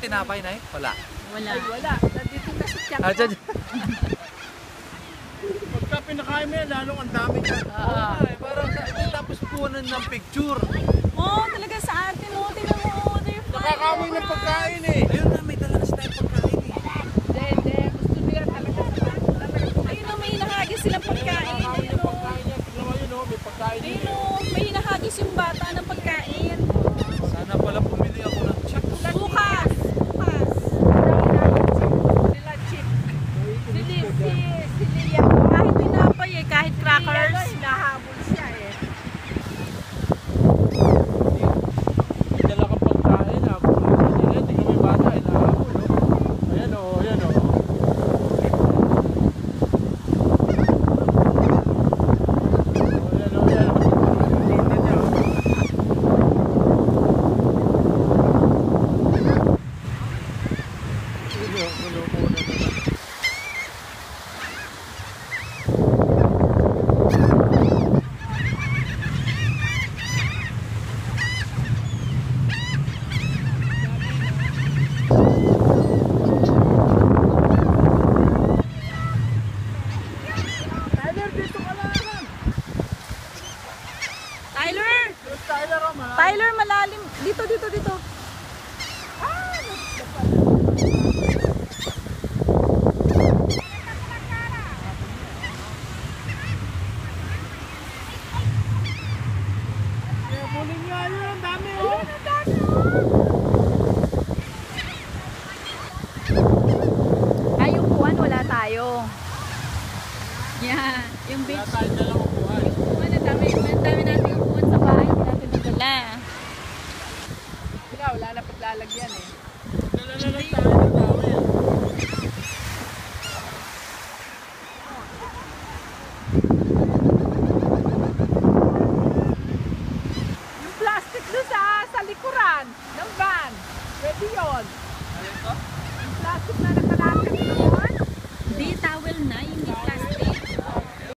tinapay na eh? Wala. Wala. Ay, wala. Nandito na sa tiyan Ah, ko. dyan. Pagka pinakain mo yan, lalong ang dami ka. Parang tapos kuhanan ng picture. Oo, talaga sa atin. Oo, tingnan mo. Oo, they're fine. Nakakamoy ng pagkain eh. Ayun na, may dala kasi tayong pagkain eh. Hindi. Gusto nila talaga sa Ayun o, may hinahagis silang pagkain. Ayun o. Pagkain yan, tignan mo yun, may pagkain Ayun din. o, may hinahagis yung bata ng pagkain. Sana pala pumili ako ng chip. Bukas. Bukas. nila chip. Si Lia. Kahit tinapay eh, kahit Ano, crackers. hinahabol siya eh. May dala kang pagkain, ha? Tignan mo yung bata, inahabol, oh. Ayan o, ayan o. Ayan o, ayan o. Litin niya, oh. Kulo-kulo na naman. Tyler, dito ka lang. Tyler! Tyler, oh, malalim. Tyler, malalim. Dito, dito, dito. Kaya buling nga yun, ang dami, oh. Ay, yung kuwan, wala tayo. Yeah, yung Wala beach. tayong dalang upuan. Kuwan, ang dami natin yung kuwan sa bahay. Hindi natin nadala. Wala na paglalagyan eh. Dala na lang tayo ng towel. Yung plastic doon sa likuran ng van. Pwede yun. Yung plastic na nakalagay doon. Hindi, towel na. Hindi plastic.